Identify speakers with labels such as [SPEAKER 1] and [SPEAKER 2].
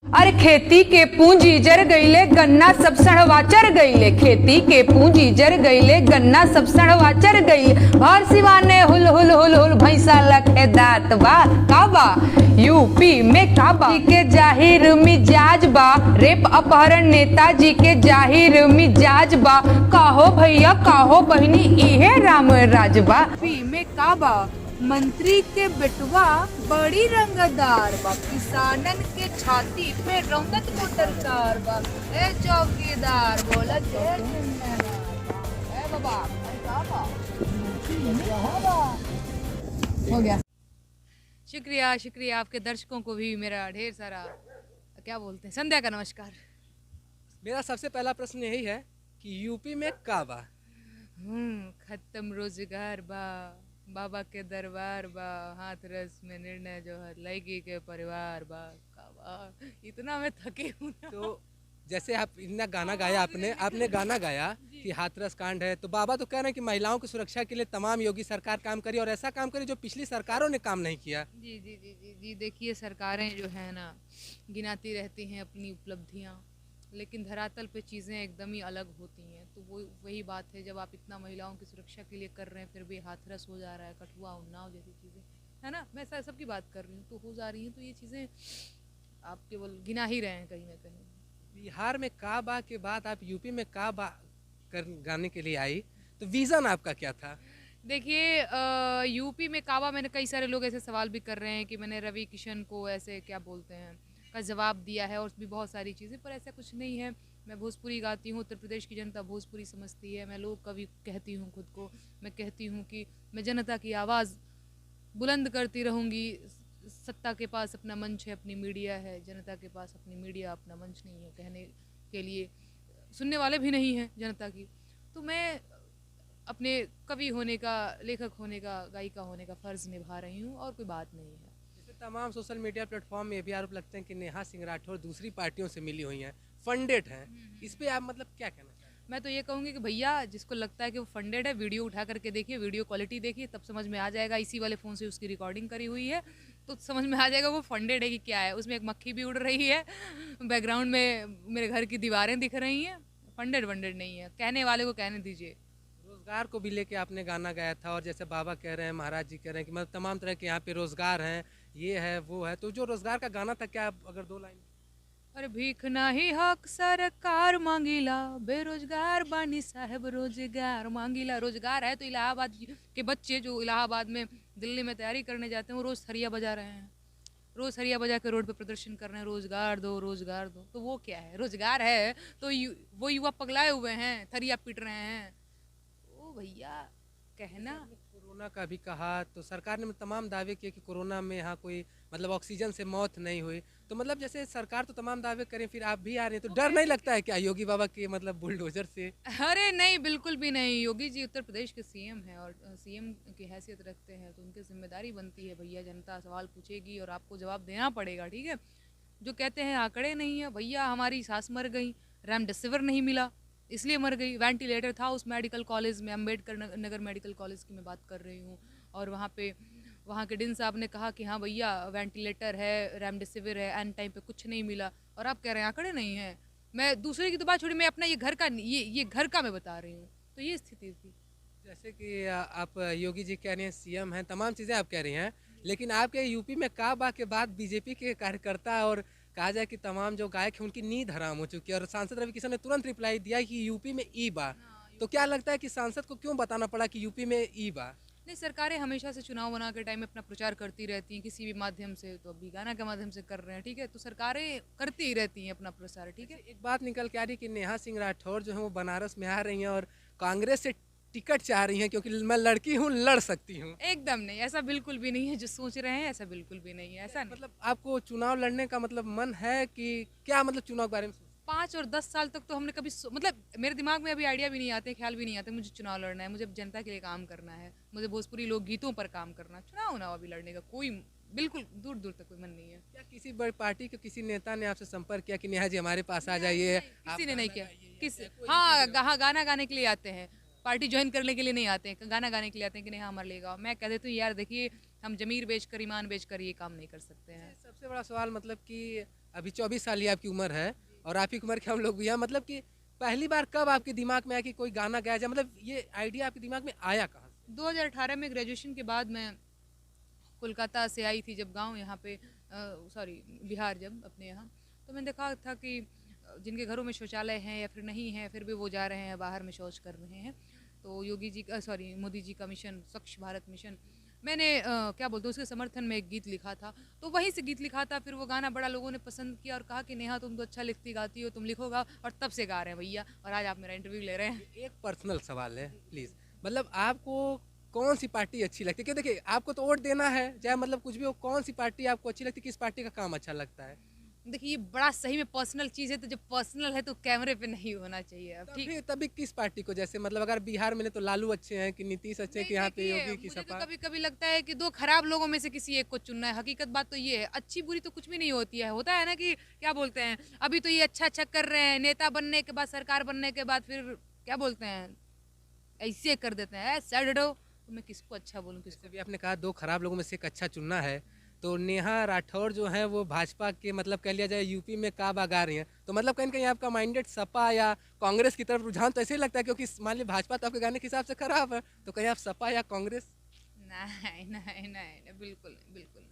[SPEAKER 1] अरे खेती के पूंजी जर गईले गन्ना सब सड़वा चर गईले, खेती के पूंजी जर गईले गन्ना सब सड़वा चर गईले। भर सिवाने हुल हुल हुल हुल भैंसा लखे दात बा काबा यूपी में काबा के जाहिर मिजाज बा, रेप अपहरण नेताजी के जाहिर मिजाज बा। काहो भैया काहो बहनी इहे राम राजबा। यूपी में काबा मंत्री के बेटवा बड़ी रंगदार बा, किसानन के छाती पे रौनक को दरकार बा। ए चौकीदार बोला जय ए बाबा हो गया। शुक्रिया शुक्रिया, आपके दर्शकों को भी मेरा ढेर सारा क्या बोलते हैं संध्या का नमस्कार।
[SPEAKER 2] मेरा सबसे पहला प्रश्न यही है कि यूपी में का बा?
[SPEAKER 1] खत्म रोजगार बा, बाबा के दरबार बा, हाथ रस में निर्णय जो है लड़की के परिवार बा काबा। इतना मैं थकी हूँ।
[SPEAKER 2] तो जैसे आप इतना गाना गाया, आपने गाना गाया कि हाथरस कांड है, तो बाबा तो कह रहे हैं कि महिलाओं की सुरक्षा के लिए तमाम योगी सरकार काम करी और ऐसा काम करी जो पिछली सरकारों ने काम नहीं किया।
[SPEAKER 1] जी जी जी जी जी, देखिए सरकारें जो है ना गिनाती रहती हैं अपनी उपलब्धियाँ, लेकिन धरातल पे चीज़ें एकदम ही अलग होती हैं। तो वही बात है, जब आप इतना महिलाओं की सुरक्षा के लिए कर रहे हैं फिर भी हाथरस हो जा रहा है, कठुआ उन्नाव जैसी चीज़ें है ना, मैं सबकी बात कर रही हूँ, तो हो जा रही हैं। तो ये चीज़ें आप केवल गिना ही रहे हैं कहीं ना कहीं।
[SPEAKER 2] बिहार में का बा के बाद आप यूपी में का बा गाने के लिए आई, तो विजन आपका क्या था?
[SPEAKER 1] देखिए यूपी में काबा, मैंने कई सारे लोग ऐसे सवाल भी कर रहे हैं कि मैंने रवि किशन को ऐसे क्या बोलते हैं का जवाब दिया है और भी बहुत सारी चीज़ें, पर ऐसा कुछ नहीं है। मैं भोजपुरी गाती हूँ, उत्तर प्रदेश की जनता भोजपुरी समझती है। मैं लोक कवि कहती हूँ खुद को, मैं कहती हूँ कि मैं जनता की आवाज़ बुलंद करती रहूँगी। सत्ता के पास अपना मंच है, अपनी मीडिया है, जनता के पास अपनी मीडिया अपना मंच नहीं है, कहने के लिए सुनने वाले भी नहीं हैं जनता की। तो मैं अपने कवि होने का, लेखक होने का, गायिका होने का फ़र्ज़ निभा रही हूँ और कोई बात नहीं है।
[SPEAKER 2] तमाम सोशल मीडिया प्लेटफॉर्म में भी आरोप लगते हैं कि नेहा सिंह राठौर दूसरी पार्टियों से मिली हुई हैं, फंडेड हैं। इस पे आप मतलब क्या कहना चाहते हैं?
[SPEAKER 1] मैं तो ये कहूँगी कि भैया जिसको लगता है कि वो फंडेड है, वीडियो उठा करके देखिए, वीडियो क्वालिटी देखिए, तब समझ में आ जाएगा। इसी वाले फ़ोन से उसकी रिकॉर्डिंग करी हुई है तो समझ में आ जाएगा वो फंडेड है कि क्या है। उसमें एक मक्खी भी उड़ रही है, बैकग्राउंड में मेरे घर की दीवारें दिख रही हैं। फंडेड वंडेड नहीं है, कहने वाले को कहने दीजिए।
[SPEAKER 2] रोजगार को भी लेके आपने गाना गाया था और जैसे बाबा कह रहे हैं, महाराज जी कह रहे हैं कि मतलब तमाम तरह के यहाँ पे रोजगार हैं, ये है वो है, तो जो रोजगार का गाना था, क्या आप अगर 2 लाइन?
[SPEAKER 1] अरे भीख नाही हक सरकार मांगीला, बेरोजगार बानी साहब रोजगार मांगीला। रोजगार है तो इलाहाबाद के बच्चे जो इलाहाबाद में, दिल्ली में तैयारी करने जाते हैं, वो रोज़ थरिया बजा रहे हैं, रोज़ हरिया बजा के रोड पे प्रदर्शन कर रहे हैं, रोजगार दो रोजगार दो। तो वो क्या है? रोजगार है तो वो युवा पगलाए हुए हैं, थरिया पीट रहे हैं। ओ भैया कहना।
[SPEAKER 2] कोरोना का भी कहा तो सरकार ने तमाम दावे किए कि कोरोना में यहाँ कोई मतलब ऑक्सीजन से मौत नहीं हुई, तो मतलब जैसे सरकार तो तमाम दावे करें, फिर आप भी आ रहे हैं, तो डर नहीं लगता है क्या योगी बाबा के मतलब बुलडोजर से?
[SPEAKER 1] अरे नहीं, बिल्कुल भी नहीं। योगी जी उत्तर प्रदेश के सीएम हैं और सीएम की हैसियत रखते हैं, तो उनकी जिम्मेदारी बनती है भैया। जनता सवाल पूछेगी और आपको जवाब देना पड़ेगा, ठीक है। जो कहते हैं आंकड़े नहीं है भैया, हमारी सास मर गई, रेमडेसिविर नहीं मिला इसलिए मर गई, वेंटिलेटर था उस मेडिकल कॉलेज में, अम्बेडकर नगर मेडिकल कॉलेज की मैं बात कर रही हूँ, और वहाँ पे वहाँ के डिन साहब ने कहा कि हाँ भैया वेंटिलेटर है, रेमडेसिविर है, एन टाइम पे कुछ नहीं मिला, और आप कह रहे हैं आंकड़े नहीं है। मैं दूसरे की तो बात छोड़ी, मैं अपना ये घर का मैं बता रही हूँ। तो ये स्थिति थी।
[SPEAKER 2] जैसे कि आप योगी जी कह रहे हैं, सीएम हैं, तमाम चीज़ें आप कह रही हैं, लेकिन आपके यूपी में का बा के बाद बीजेपी के कार्यकर्ता और कहा जाए कि तमाम जो गायक हैं उनकी नींद हराम हो चुकी है, और सांसद रवि किशन ने तुरंत रिप्लाई दिया कि यूपी में ई बा। तो क्या लगता है कि सांसद को क्यों बताना पड़ा कि यूपी में ई बा?
[SPEAKER 1] नहीं, सरकारें हमेशा से चुनाव बना के टाइम में अपना प्रचार करती रहती हैं किसी भी माध्यम से, तो अभी गाना के माध्यम से कर रहे हैं, ठीक है। तो सरकारें करती ही रहती हैं अपना प्रचार, ठीक है।
[SPEAKER 2] एक बात निकल के आ रही है कि नेहा सिंह राठौर जो है वो बनारस में आ रही हैं और कांग्रेस से टिकट चाह रही हैं, क्योंकि मैं लड़की हूँ, लड़ सकती हूँ।
[SPEAKER 1] एकदम नहीं, ऐसा बिल्कुल भी नहीं है जो सोच रहे हैं, ऐसा बिल्कुल भी नहीं है, ऐसा नहीं।
[SPEAKER 2] मतलब आपको चुनाव लड़ने का मतलब मन है कि क्या, मतलब चुनाव के बारे में
[SPEAKER 1] 5 और 10 साल तक तो हमने कभी मतलब मेरे दिमाग में अभी आइडिया भी नहीं आते, ख्याल भी नहीं आते मुझे चुनाव लड़ना है, मुझे जनता के लिए काम करना है, मुझे भोजपुरी लोक गीतों पर काम करना है। चुनाव अभी लड़ने का कोई बिल्कुल दूर दूर तक कोई मन नहीं है।
[SPEAKER 2] क्या किसी बड़ी पार्टी के किसी नेता ने आपसे संपर्क किया कि नेहा जी हमारे पास आ जाइए?
[SPEAKER 1] किसी ने नहीं किया। किस हाँ गाना गाने के लिए आते हैं, पार्टी ज्वाइन करने के लिए नहीं आते हैं, गाना गाने के लिए आते हैं कि नहीं हाँ हमारे लिए गाओ। मैं कह देती हूँ यार देखिए हम जमीर बेचकर ईमान बेचकर ये काम नहीं कर सकते हैं।
[SPEAKER 2] सबसे बड़ा सवाल मतलब कि अभी 24 साल ही आपकी उम्र है और आप ही की उम्र के हम लोग भी हैं, मतलब कि पहली बार कब आपके दिमाग में आया कि कोई गाना गाया जाए, मतलब ये आइडिया आपके दिमाग में आया कहाँ से?
[SPEAKER 1] 2018 में ग्रेजुएशन के बाद मैं कोलकाता से आई थी जब गांव यहाँ पे सॉरी बिहार जब अपने यहाँ, तो मैंने देखा था कि जिनके घरों में शौचालय हैं या फिर नहीं है फिर भी वो जा रहे हैं बाहर में शौच कर रहे हैं। तो योगी जी का सॉरी मोदी जी का मिशन स्वच्छ भारत मिशन, मैंने क्या बोलते हैं उसके समर्थन में एक गीत लिखा था। तो वहीं से गीत लिखा था, फिर वो गाना बड़ा लोगों ने पसंद किया और कहा कि नेहा तुम तो अच्छा लिखती गाती हो, तुम लिखोगा, और तब से गा रहे हैं भैया और आज आप मेरा इंटरव्यू ले रहे हैं।
[SPEAKER 2] एक पर्सनल सवाल है प्लीज़, मतलब आपको कौन सी पार्टी अच्छी लगती है? क्यों देखिए आपको तो वोट देना है, चाहे मतलब कुछ भी हो, कौन सी पार्टी आपको अच्छी लगती है, किस पार्टी का काम अच्छा लगता है?
[SPEAKER 1] देखिए ये बड़ा सही में पर्सनल चीज़ है, तो जब पर्सनल है तो कैमरे पे नहीं होना चाहिए। अब ठीक
[SPEAKER 2] तभी तभी किस पार्टी को, जैसे मतलब अगर बिहार में ले तो लालू अच्छे हैं कि नीतीश अच्छे हैं कि यहाँ पे
[SPEAKER 1] देखिए,
[SPEAKER 2] योगी की
[SPEAKER 1] मुझे तो
[SPEAKER 2] सपा?
[SPEAKER 1] कभी कभी लगता है कि दो खराब लोगों में से किसी एक को चुनना है। हकीकत बात तो ये है, अच्छी बुरी तो कुछ भी नहीं होती है। होता है ना कि क्या बोलते हैं अभी तो ये अच्छा अच्छा कर रहे हैं, नेता बनने के बाद सरकार बनने के बाद फिर क्या बोलते हैं ऐसे कर देते हैं सैडो। तो मैं किसको अच्छा बोलूँ किसको?
[SPEAKER 2] जैसे भी आपने कहा दो खराब लोगों में से एक अच्छा चुनना है, तो नेहा राठौर जो है वो भाजपा के मतलब कह लिया जाए यूपी में का बागा रही हैं, तो मतलब कहीं ना कहीं आपका माइंडेड सपा या कांग्रेस की तरफ रुझान तो ऐसे ही लगता है, क्योंकि मान लीजिए भाजपा तो आपके गाने के हिसाब से खराब है, तो कहीं आप सपा या कांग्रेस?
[SPEAKER 1] नहीं नहीं नहीं नहीं, बिल्कुल नहीं, बिल्कुल नहीं।